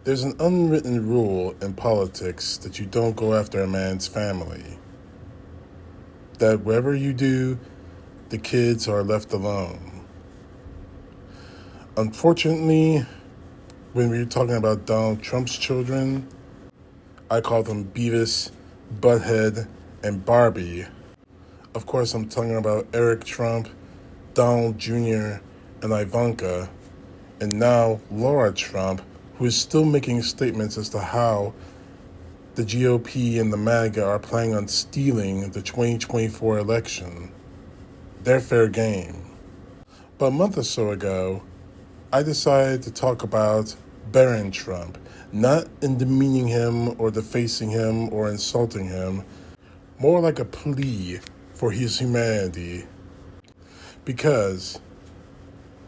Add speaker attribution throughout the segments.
Speaker 1: There's an unwritten rule in politics that you don't go after a man's family. That wherever you do, the kids are left alone. Unfortunately, when we're talking about Donald Trump's children, I call them Beavis, Butthead, and Barbie. Of course, I'm talking about Eric Trump, Donald Jr., and Ivanka, and now Laura Trump, who is still making statements as to how the GOP and the MAGA are planning on stealing the 2024 election. They're fair game. But a month or so ago, I decided to talk about Barron Trump, not in demeaning him or defacing him or insulting him, more like a plea for his humanity. Because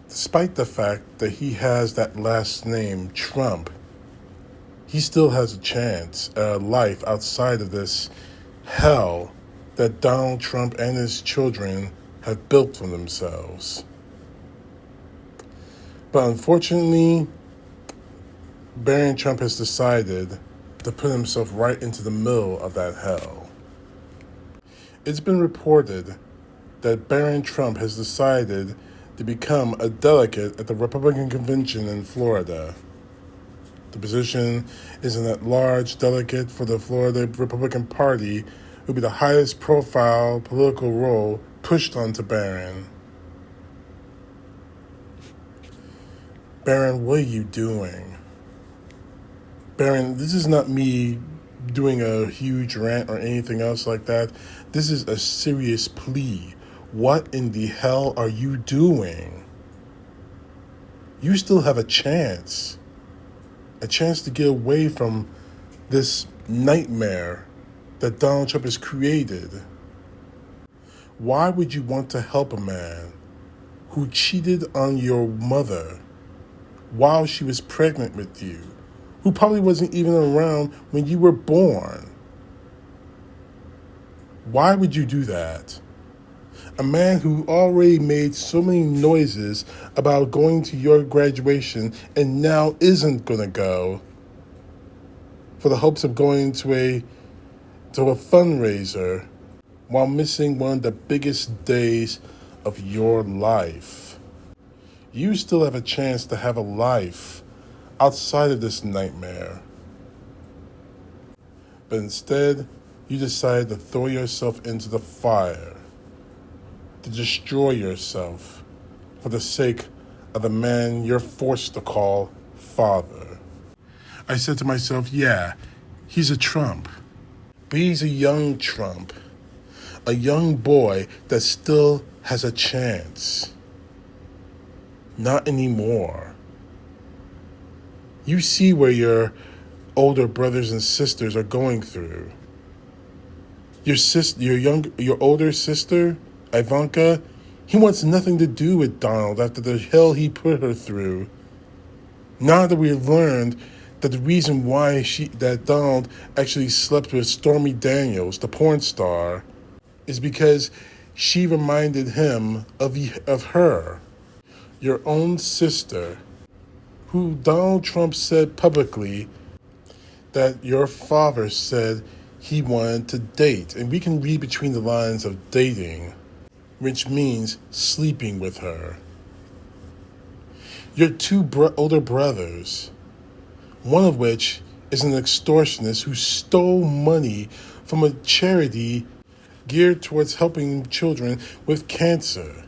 Speaker 1: despite the fact that he has that last name, Trump, he still has a chance at a life outside of this hell that Donald Trump and his children have built for themselves. But unfortunately, Barron Trump has decided to put himself right into the middle of that hell. It's been reported that Barron Trump has decided to become a delegate at the Republican convention in Florida. The position is an at-large delegate for the Florida Republican Party, who will be the highest profile political role pushed onto Barron. Barron, what are you doing? Barron, this is not me doing a huge rant or anything else like that. This is a serious plea. What in the hell are you doing? You still have a chance to get away from this nightmare that Donald Trump has created. Why would you want to help a man who cheated on your mother while she was pregnant with you, who probably wasn't even around when you were born? Why would you do that? A man who already made so many noises about going to your graduation and now isn't going to go for the hopes of going to a fundraiser while missing one of the biggest days of your life. You still have a chance to have a life outside of this nightmare. But instead, you decide to throw yourself into the fire, to destroy yourself for the sake of the man you're forced to call father. I said to myself, yeah, he's a Trump, but he's a young Trump, a young boy that still has a chance. Not anymore. You see where your older brothers and sisters are going through. Your older sister, Ivanka, he wants nothing to do with Donald after the hell he put her through. Now that we've learned that the reason why that Donald actually slept with Stormy Daniels, the porn star, is because she reminded him of her, your own sister, who Donald Trump said publicly that your father said he wanted to date. And we can read between the lines of dating, which means sleeping with her. Your two older brothers, one of which is an extortionist who stole money from a charity geared towards helping children with cancer.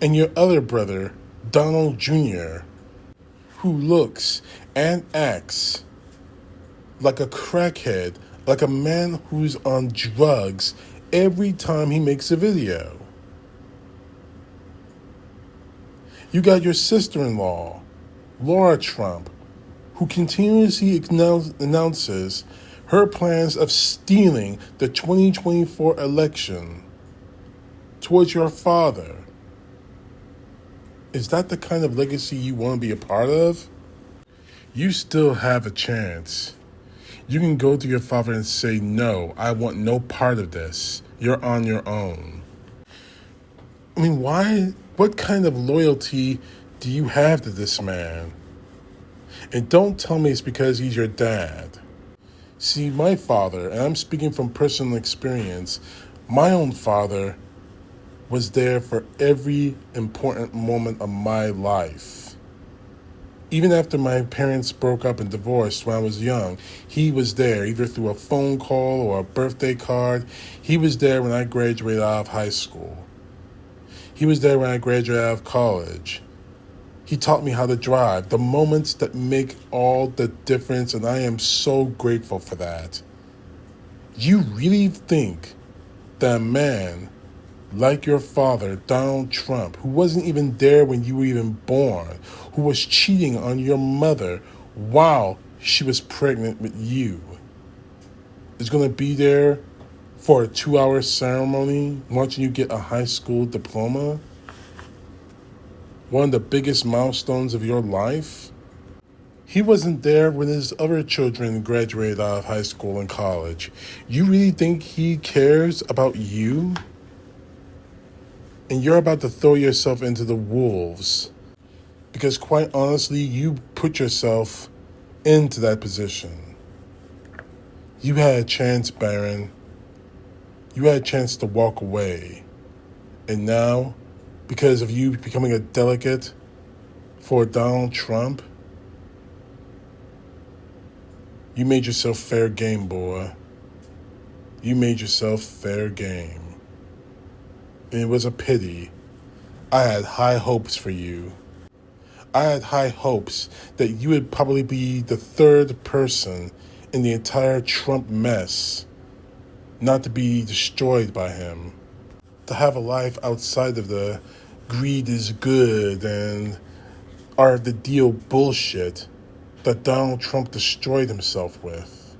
Speaker 1: And your other brother, Donald Jr., who looks and acts like a crackhead, like a man who's on drugs every time he makes a video. You got your sister-in-law, Laura Trump, who continuously announces her plans of stealing the 2024 election towards your father. Is that the kind of legacy you want to be a part of? You still have a chance. You can go to your father and say, no, I want no part of this. You're on your own. I mean, what kind of loyalty do you have to this man? And don't tell me it's because he's your dad. See, my father, and I'm speaking from personal experience, my own father was there for every important moment of my life. Even after my parents broke up and divorced when I was young, he was there, either through a phone call or a birthday card. He was there when I graduated out of high school. He was there when I graduated out of college. He taught me how to drive, the moments that make all the difference, and I am so grateful for that. You really think that a man like your father, Donald Trump, who wasn't even there when you were even born, who was cheating on your mother while she was pregnant with you, is going to be there for a 2-hour ceremony watching you get a high school diploma? One of the biggest milestones of your life? He wasn't there when his other children graduated out of high school and college. You really think he cares about you? And you're about to throw yourself into the wolves. Because quite honestly, you put yourself into that position. You had a chance, Barron. You had a chance to walk away. And now, because of you becoming a delegate for Donald Trump, you made yourself fair game, boy. You made yourself fair game. And it was a pity. I had high hopes for you. I had high hopes that you would probably be the third person in the entire Trump mess not to be destroyed by him. To have a life outside of the greed is good and are the deal bullshit that Donald Trump destroyed himself with.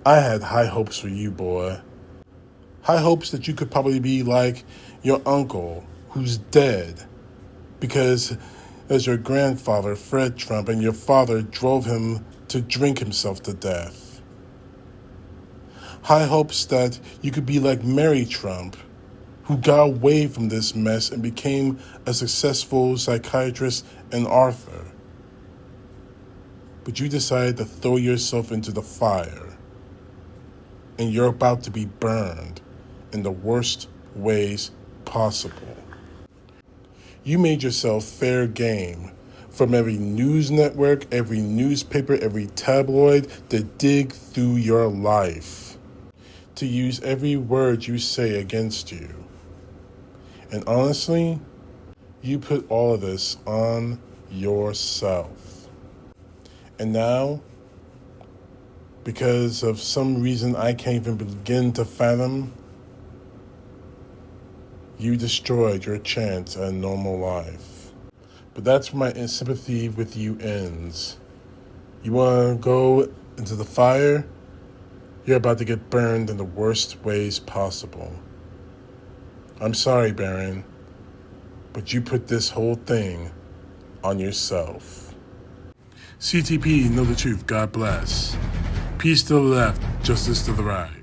Speaker 1: I had high hopes for you, boy. High hopes that you could probably be like your uncle, who's dead, because as your grandfather, Fred Trump, and your father drove him to drink himself to death. High hopes that you could be like Mary Trump, who got away from this mess and became a successful psychiatrist and author. But you decided to throw yourself into the fire, and you're about to be burned in the worst ways possible. You made yourself fair game from every news network, every newspaper, every tabloid to dig through your life, to use every word you say against you. And honestly, you put all of this on yourself. And now, because of some reason I can't even begin to fathom, you destroyed your chance at a normal life. But that's where my sympathy with you ends. You want to go into the fire? You're about to get burned in the worst ways possible. I'm sorry, Barron, but you put this whole thing on yourself. CTP, know the truth. God bless. Peace to the left, justice to the right.